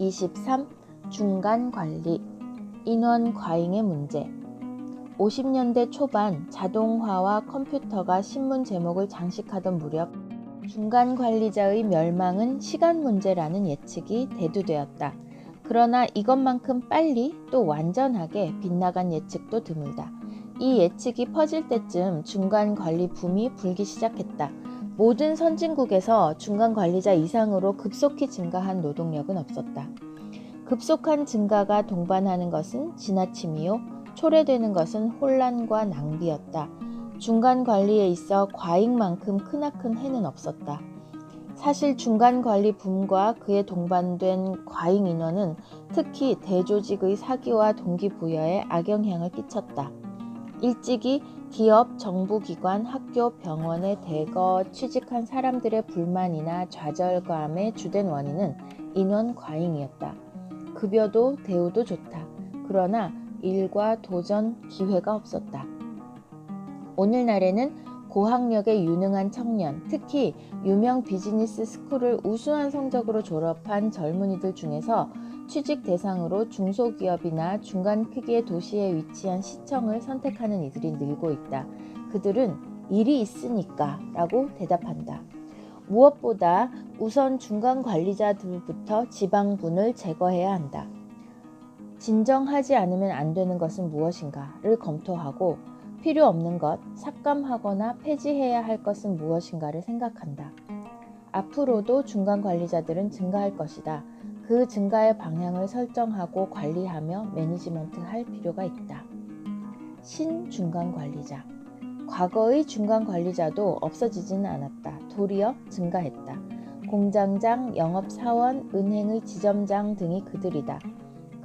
23. 중간 관리, 인원 과잉의 문제. 50년대 초반 자동화와 컴퓨터가 신문 제목을 장식하던 무렵 중간 관리자의 멸망은 시간 문제라는 예측이 대두되었다. 그러나 이것만큼 빨리 또 완전하게 빗나간 예측도 드물다. 이 예측이 퍼질 때쯤 중간 관리 붐이 불기 시작했다. 모든 선진국에서 중간 관리자 이상으로 급속히 증가한 노동력은 없었다. 급속한 증가가 동반하는 것은 지나침이요, 초래되는 것은 혼란과 낭비였다. 중간 관리에 있어 과잉만큼 크나큰 해는 없었다. 사실 중간 관리 붐과 그에 동반된 과잉 인원은 특히 대조직의 사기와 동기부여에 악영향을 끼쳤다. 일찍이 기업, 정부기관, 학교, 병원에 대거 취직한 사람들의 불만이나 좌절감의 주된 원인은 인원 과잉이었다. 급여도 대우도 좋다. 그러나 일과 도전 기회가 없었다. 오늘날에는 고학력의 유능한 청년, 특히 유명 비즈니스 스쿨을 우수한 성적으로 졸업한 젊은이들 중에서 취직 대상으로 중소기업이나 중간 크기의 도시에 위치한 시청을 선택하는 이들이 늘고 있다. 그들은 일이 있으니까 라고 대답한다. 무엇보다 우선 중간 관리자들부터 지방분을 제거해야 한다. 진정하지 않으면 안 되는 것은 무엇인가를 검토하고 필요 없는 것, 삭감하거나 폐지해야 할 것은 무엇인가를 생각한다. 앞으로도 중간 관리자들은 증가할 것이다. 그 증가의 방향을 설정하고 관리하며 매니지먼트할 필요가 있다. 신중간 관리자. 과거의 중간 관리자도 없어지지는 않았다. 도리어 증가했다. 공장장, 영업사원, 은행의 지점장 등이 그들이다.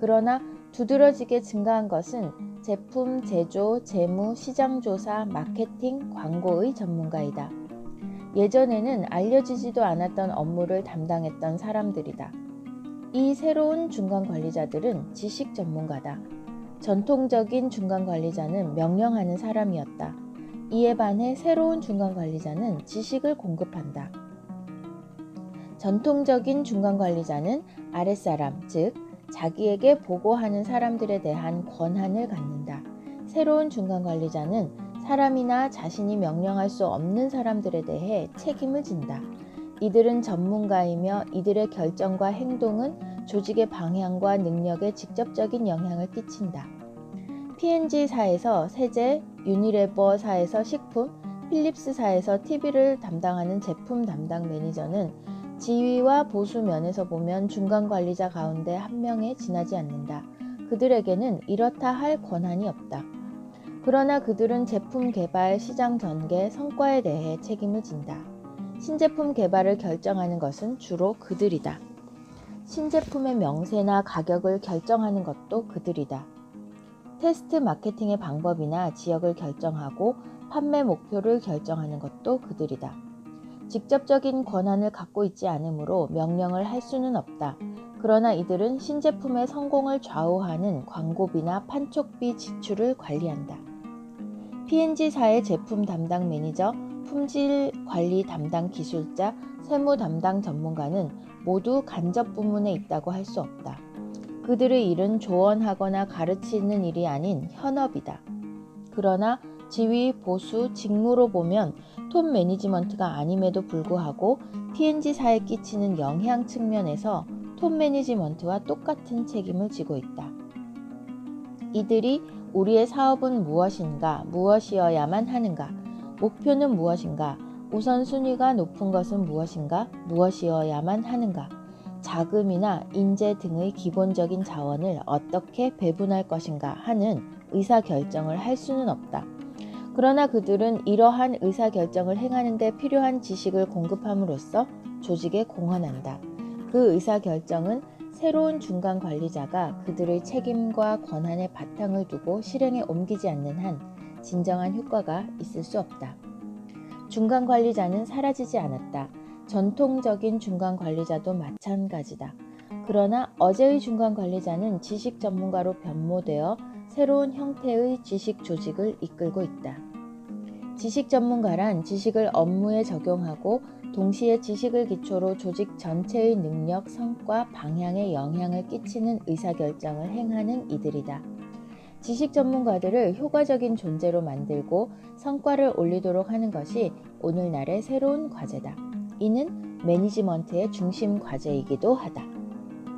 그러나 두드러지게 증가한 것은 제품, 제조, 재무, 시장조사, 마케팅, 광고의 전문가이다. 예전에는 알려지지도 않았던 업무를 담당했던 사람들이다. 이 새로운 중간 관리자들은 지식 전문가다. 전통적인 중간 관리자는 명령하는 사람이었다. 이에 반해 새로운 중간 관리자는 지식을 공급한다. 전통적인 중간 관리자는 아랫사람, 즉 자기에게 보고하는 사람들에 대한 권한을 갖는다. 새로운 중간 관리자는 사람이나 자신이 명령할 수 없는 사람들에 대해 책임을 진다. 이들은 전문가이며 이들의 결정과 행동은 조직의 방향과 능력에 직접적인 영향을 끼친다. P&G사에서 세제, 유니레버사에서 식품, 필립스사에서 TV를 담당하는 제품 담당 매니저는 지위와 보수 면에서 보면 중간 관리자 가운데 한 명에 지나지 않는다. 그들에게는 이렇다 할 권한이 없다. 그러나 그들은 제품 개발, 시장 전개, 성과에 대해 책임을 진다. 신제품 개발을 결정하는 것은 주로 그들이다. 신제품의 명세나 가격을 결정하는 것도 그들이다. 테스트 마케팅의 방법이나 지역을 결정하고 판매 목표를 결정하는 것도 그들이다. 직접적인 권한을 갖고 있지 않으므로 명령을 할 수는 없다. 그러나 이들은 신제품의 성공을 좌우하는 광고비나 판촉비 지출을 관리한다. P&G사의 제품 담당 매니저, 품질 관리 담당 기술자, 세무 담당 전문가는 모두 간접 부문에 있다고 할 수 없다. 그들의 일은 조언하거나 가르치는 일이 아닌 현업이다. 그러나 지위, 보수, 직무로 보면 톱 매니지먼트가 아님에도 불구하고 P&G사에 끼치는 영향 측면에서 톱 매니지먼트와 똑같은 책임을 지고 있다. 이들이 우리의 사업은 무엇인가, 무엇이어야만 하는가, 목표는 무엇인가, 우선순위가 높은 것은 무엇인가, 무엇이어야만 하는가, 자금이나 인재 등의 기본적인 자원을 어떻게 배분할 것인가 하는 의사결정을 할 수는 없다. 그러나 그들은 이러한 의사결정을 행하는 데 필요한 지식을 공급함으로써 조직에 공헌한다. 그 의사결정은 새로운 중간 관리자가 그들의 책임과 권한에 바탕을 두고 실행에 옮기지 않는 한 진정한 효과가 있을 수 없다. 중간 관리자는 사라지지 않았다. 전통적인 중간 관리자도 마찬가지다. 그러나 어제의 중간 관리자는 지식 전문가로 변모되어 새로운 형태의 지식 조직을 이끌고 있다. 지식 전문가란 지식을 업무에 적용하고 동시에 지식을 기초로 조직 전체의 능력, 성과, 방향에 영향을 끼치는 의사결정을 행하는 이들이다. 지식 전문가들을 효과적인 존재로 만들고 성과를 올리도록 하는 것이 오늘날의 새로운 과제다. 이는 매니지먼트의 중심 과제이기도 하다.